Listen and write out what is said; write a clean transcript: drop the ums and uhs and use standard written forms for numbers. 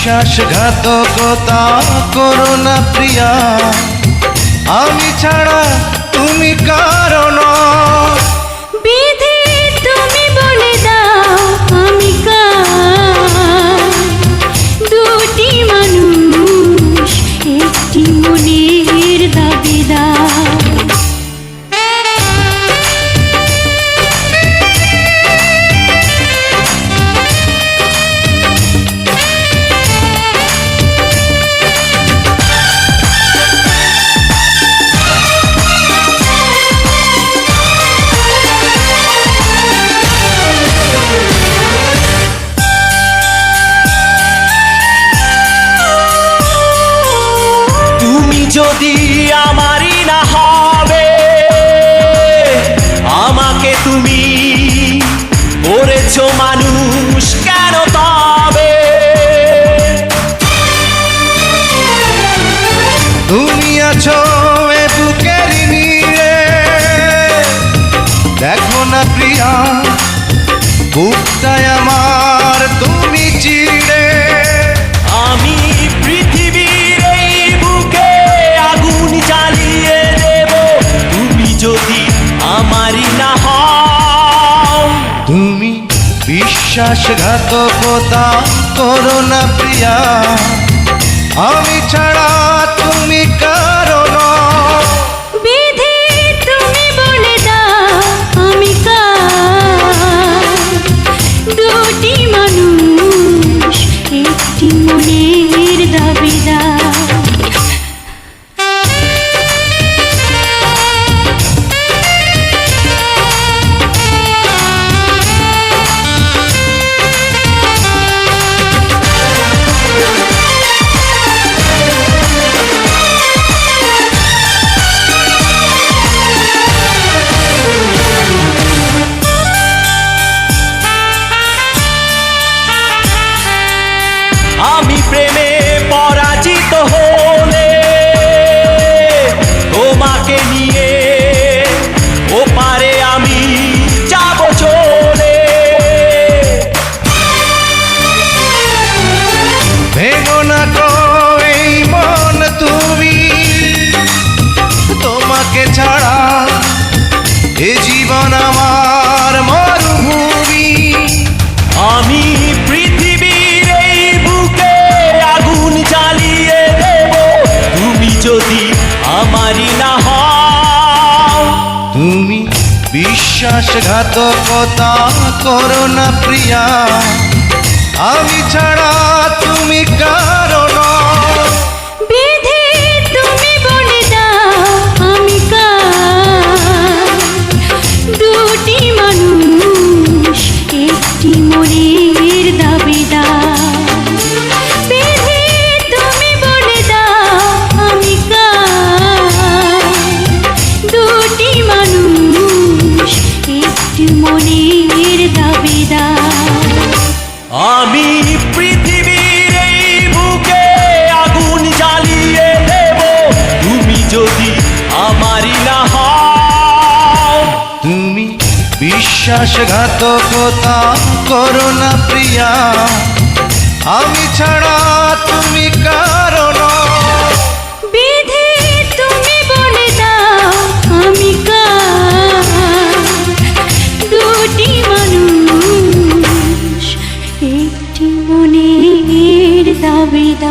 বিশ্বাসঘাতকতা করো না প্রিয়া, আমি ছাড়া তুমি কারো নও। বিধি তুমি বলে দাও আমি কার, দুটি মানুষ একটি মনের দাবিদার। যদি আমারই না হবে, আমাকে তুমি করেছো মানুষ কেন তবে? তুমি আছো এ বুকের নিয়ে, দেখো না প্রিয়া বুকটায় আমার তুমি চিড়ে। আমি পৃথিবীর এই বুকে আগুন জ্বালিয়ে দেব, তুমি যদি আমারই না হও। তুমি বিশ্বাসঘাতকতা করো না প্রিয়া, আমি ছাড়া তুমি কারো নও। বিধি তুমি বলে দাও আমি কার, দুটি মানুষ একটি মনের দাবিদার। আমি প্রেমে পরাজিত হলে তোমাকে নিয়ে ওপারে আমি যাব চলে। ভেঙো না তো এই মন তুমি, তোমাকে ছাড়া এ জীবন আমার মরুভূমি। আমি পৃথিবীর এই বুকে আগুন জ্বালিয়ে দেব, তুমি যদি আমারই না হও। তুমি বিশ্বাসঘাতকতা করো না প্রিয়া, আমি ছাড়া তুমি কারো নও। বিধি তুমি বলে দাও আমি কার, দুটি মানুষ একটি মনের দাবিদার। বিধি তুমি বলে দাও আমি কার, দুটি মানুষ একটি মনের দাবিদার। আমি পৃথিবীর এই বুকে আগুন জ্বালিয়ে দেব, তুমি যদি আমারই না হও। তুমি বিশ্বাসঘাতকতা করো না প্রিয়া, আমি ছাড়া তুমি কারো নও। বিধি তুমি বলে দাও আমি কার, দুটি মানুষ একটি মনের দাবিদার।